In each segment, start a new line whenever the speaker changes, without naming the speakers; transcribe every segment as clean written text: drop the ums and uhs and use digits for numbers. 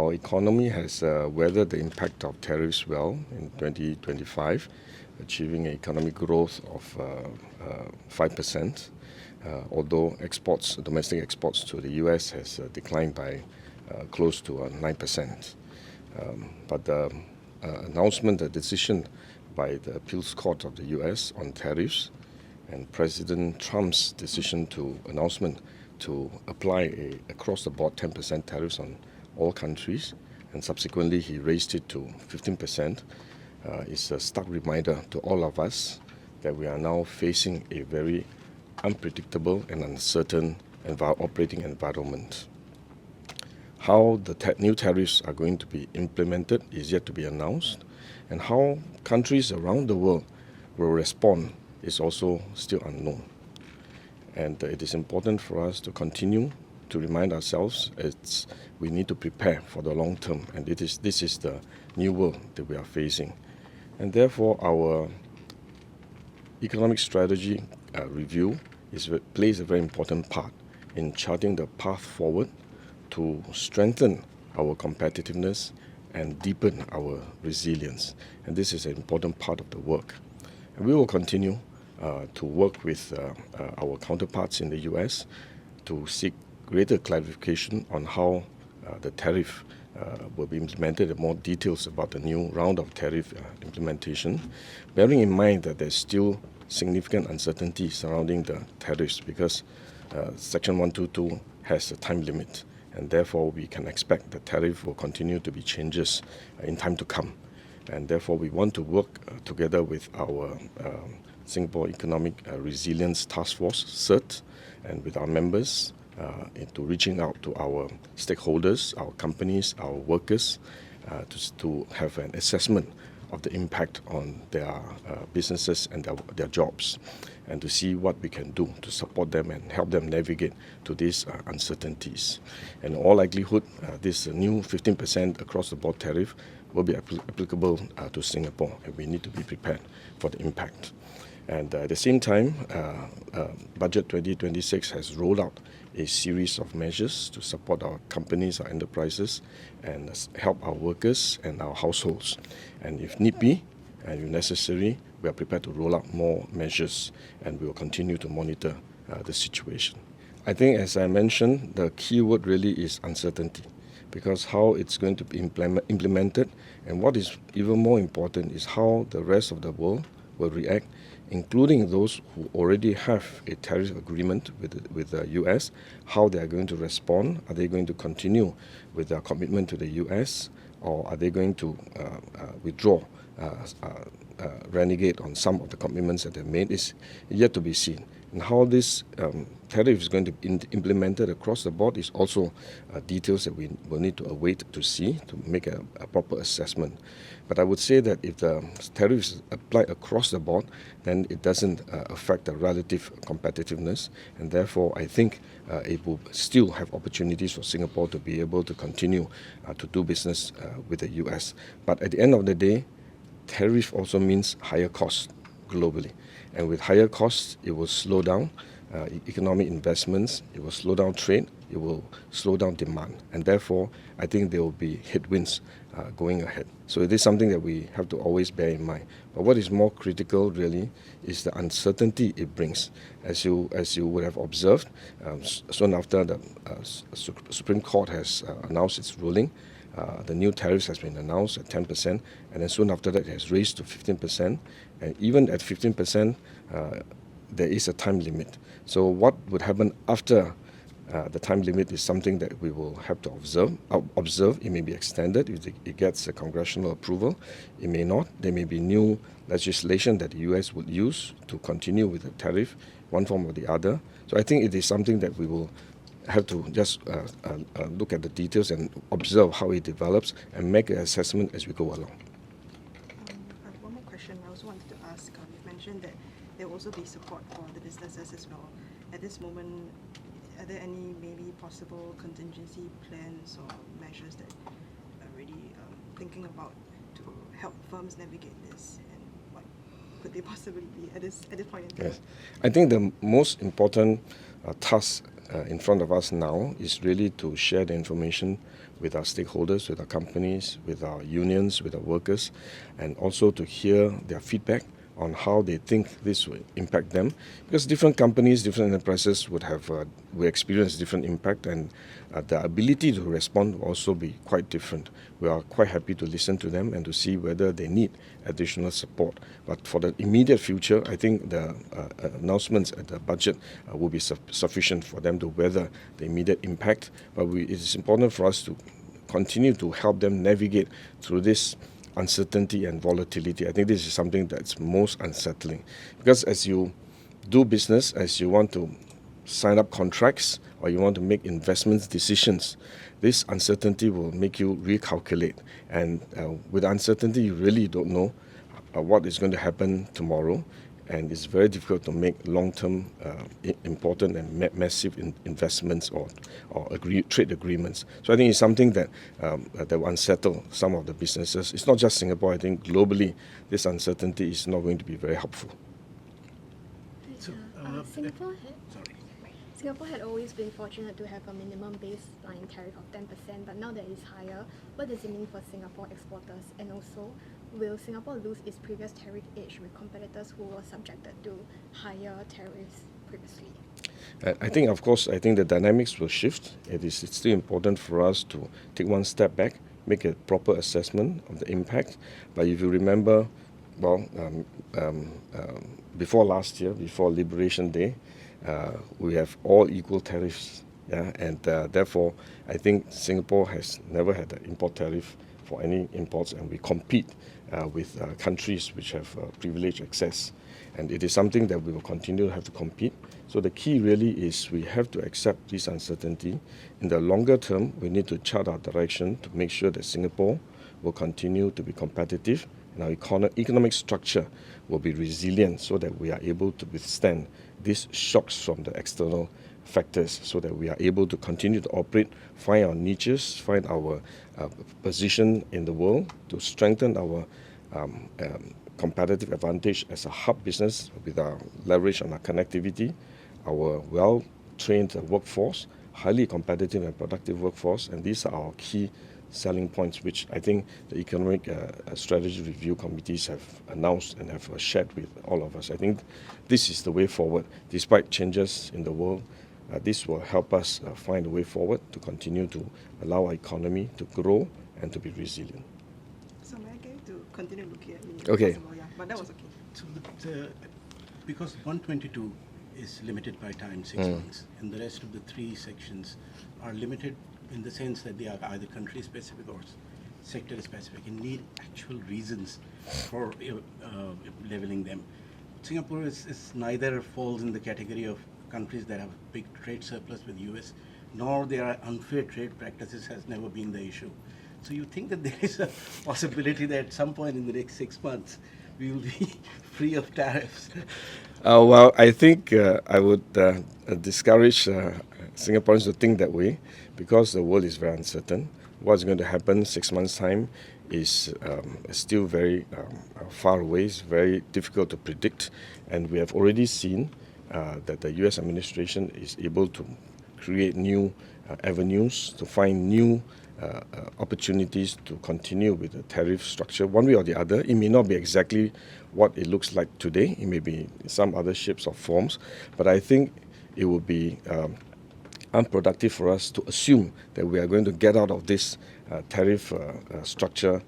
our economy has weathered the impact of tariffs well in 2025, achieving an economic growth of 5%, although domestic exports to the US has declined by close to 9%. But the the decision by the appeals court of the US on tariffs and President Trump's announcement to apply across-the-board 10% tariffs on all countries, and subsequently he raised it to 15%, is a stark reminder to all of us that we are now facing a very unpredictable and uncertain operating environment. How the new tariffs are going to be implemented is yet to be announced, and how countries around the world will respond is also still unknown. And it is important for us to continue to remind ourselves we need to prepare for the long term, and this is the new world that we are facing. And therefore, our economic strategy review plays a very important part in charting the path forward to strengthen our competitiveness and deepen our resilience. And this is an important part of the work. And we will continue to work with our counterparts in the US to seek greater clarification on how the tariff will be implemented and more details about the new round of tariff implementation, bearing in mind that there's still significant uncertainty surrounding the tariffs because Section 122 has a time limit, and therefore we can expect the tariff will continue to be changes in time to come. And therefore we want to work together with our Singapore Economic Resilience Task Force, SERT, and with our members into reaching out to our stakeholders, our companies, our workers, to have an assessment of the impact on their businesses and their jobs, and to see what we can do to support them and help them navigate to these uncertainties. And in all likelihood, this new 15% across-the-board tariff will be applicable to Singapore, and we need to be prepared for the impact. And at the same time, Budget 2026 has rolled out a series of measures to support our companies, our enterprises, and help our workers and our households. And if need be, and if necessary, we are prepared to roll out more measures, and we will continue to monitor the situation. I think, as I mentioned, the key word really is uncertainty, because how it's going to be implemented, and what is even more important is how the rest of the world will react, including those who already have a tariff agreement with the US, how they are going to respond. Are they going to continue with their commitment to the US, or are they going to withdraw, renegade on some of the commitments that they've made is yet to be seen. And how this tariff is going to be implemented across the board is also details that we will need to await to see to make a proper assessment. But I would say that if the tariffs apply across the board, then it doesn't affect the relative competitiveness, and therefore I think it will still have opportunities for Singapore to be able to continue to do business with the US. But at the end of the day, tariff also means higher costs globally. And with higher costs, it will slow down economic investments, it will slow down trade, it will slow down demand. And therefore, I think there will be headwinds going ahead. So it is something that we have to always bear in mind. But what is more critical, really, is the uncertainty it brings. As you would have observed, soon after the Supreme Court has announced its ruling, the new tariffs has been announced at 10%, and then soon after that it has raised to 15%. And even at 15%, there is a time limit. So what would happen after the time limit is something that we will have to observe. It may be extended if it gets a congressional approval. It may not. There may be new legislation that the US would use to continue with the tariff, one form or the other. So I think it is something that we will have to just look at the details and observe how it develops and make an assessment as we go along.
I have one more question. I also wanted to ask, you mentioned that there will also be support for the businesses as well. At this moment, are there any maybe possible contingency plans or measures that are really thinking about to help firms navigate this, and what could they possibly be at this point in time?
Yes, I think the most important task in front of us now is really to share the information with our stakeholders, with our companies, with our unions, with our workers, and also to hear their feedback on how they think this will impact them, because different companies, different enterprises will experience different impact, and the ability to respond will also be quite different. We are quite happy to listen to them and to see whether they need additional support. But for the immediate future, I think the announcements at the budget will be sufficient for them to weather the immediate impact. But it is important for us to continue to help them navigate through this uncertainty and volatility. I think this is something that's most unsettling, because as you do business, as you want to sign up contracts or you want to make investments decisions, this uncertainty will make you recalculate. And with uncertainty, you really don't know what is going to happen tomorrow. And it's very difficult to make long-term, important and massive investments or trade agreements. So I think it's something that will unsettle some of the businesses. It's not just Singapore. I think globally, this uncertainty is not going to be very helpful.
So, Singapore had always been fortunate to have a minimum baseline tariff of 10%, but now that it's higher, what does it mean for Singapore exporters? And also, will Singapore lose its previous tariff edge with competitors who were subjected to higher tariffs previously?
I think, of course, the dynamics will shift. It's still important for us to take one step back, make a proper assessment of the impact. But if you remember, before last year, before Liberation Day, we have all equal tariffs. Yeah? And therefore, I think Singapore has never had an import tariff for any imports, and we compete with countries which have privileged access. And it is something that we will continue to have to compete. So the key really is we have to accept this uncertainty. In the longer term, we need to chart our direction to make sure that Singapore will continue to be competitive and our economic structure will be resilient, so that we are able to withstand these shocks from the external factors, so that we are able to continue to operate, find our niches, find our position in the world, to strengthen our competitive advantage as a hub business with our leverage on our connectivity, our well-trained workforce, highly competitive and productive workforce, and these are our key selling points, which I think the Economic Strategy Review Committees have announced and have shared with all of us. I think this is the way forward. Despite changes in the world, this will help us find a way forward to continue to allow our economy to grow and to be resilient.
So may I get you to continue looking at me?
Okay.
Possible, yeah, but that was okay.
So because 122 is limited by time, 6 months, and the rest of the 3 sections are limited in the sense that they are either country-specific or sector-specific and need actual reasons for leveling them. Singapore is neither falls in the category of countries that have big trade surplus with US, nor their unfair trade practices has never been the issue. So you think that there is a possibility that at some point in the next 6 months, we will be free of tariffs?
Well, I think I would discourage Singaporeans to think that way, because the world is very uncertain. What's going to happen 6 months' time is still very far away. It's very difficult to predict. And we have already seen that the US administration is able to create new avenues, to find new opportunities to continue with the tariff structure one way or the other. It may not be exactly what it looks like today. It may be some other shapes or forms. But I think it would be unproductive for us to assume that we are going to get out of this tariff structure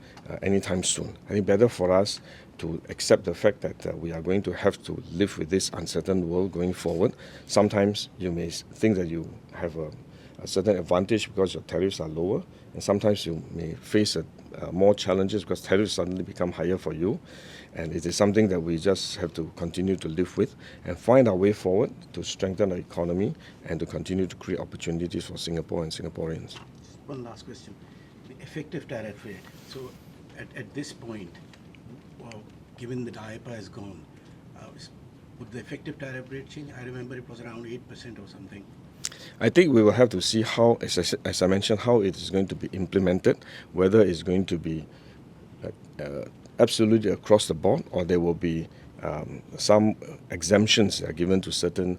anytime soon. I think better for us to accept the fact that we are going to have to live with this uncertain world going forward. Sometimes you may think that you have a certain advantage because your tariffs are lower, and sometimes you may face more challenges because tariffs suddenly become higher for you. And it is something that we just have to continue to live with and find our way forward to strengthen our economy and to continue to create opportunities for Singapore and Singaporeans.
One last question. The effective tariff rate. So at this point, given that IPA is gone, would the effective tariff rate change? I remember it was around 8% or something.
I think we will have to see how, as I mentioned, how it is going to be implemented, whether it's going to be absolutely across the board, or there will be some exemptions given to certain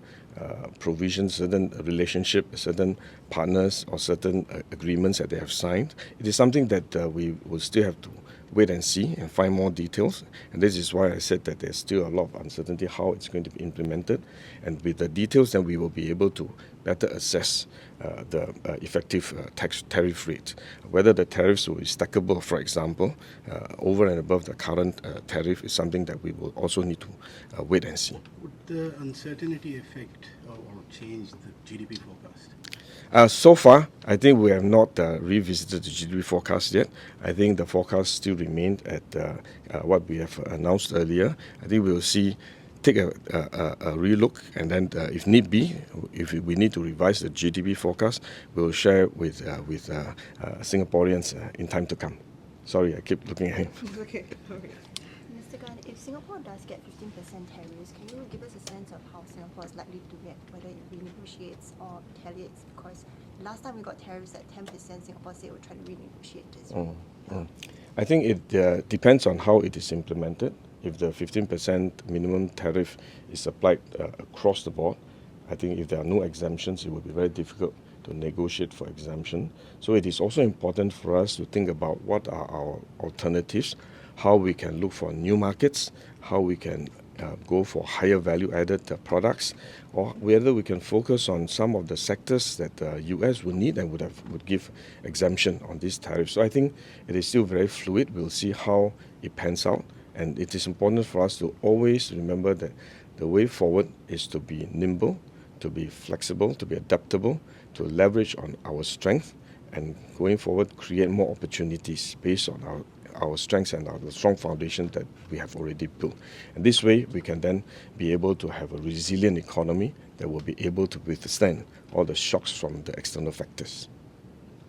provisions, certain relationship, certain partners, or certain agreements that they have signed. It is something that we will still have to wait and see and find more details. And this is why I said that there's still a lot of uncertainty how it's going to be implemented. And with the details, then we will be able to better assess the effective tax tariff rate. Whether the tariffs will be stackable, for example, over and above the current tariff is something that we will also need to wait and see.
Would the uncertainty affect or change the GDP forecast?
So far, I think we have not revisited the GDP forecast yet. I think the forecast still remained at what we have announced earlier. I think we will take a relook, and then if need be, if we need to revise the GDP forecast, we will share with Singaporeans in time to come. Sorry, I keep looking at him.
Okay. Okay.
Mr. Gan, if Singapore does get 15% tariffs, can you give us a sense of how Singapore is likely to react, whether it renegotiates or retaliates? Because last time we got tariffs at 10%, Singapore said it would try to renegotiate this.
I think it depends on how it is implemented. If the 15% minimum tariff is applied across the board, I think if there are no exemptions, it will be very difficult to negotiate for exemption. So it is also important for us to think about what are our alternatives, how we can look for new markets, how we can go for higher value-added products, or whether we can focus on some of the sectors that the US would need and would give exemption on these tariffs. So I think it is still very fluid. We'll see how it pans out. And it is important for us to always remember that the way forward is to be nimble, to be flexible, to be adaptable, to leverage on our strength, and going forward create more opportunities based on our strengths and the strong foundation that we have already built. And this way we can then be able to have a resilient economy that will be able to withstand all the shocks from the external factors.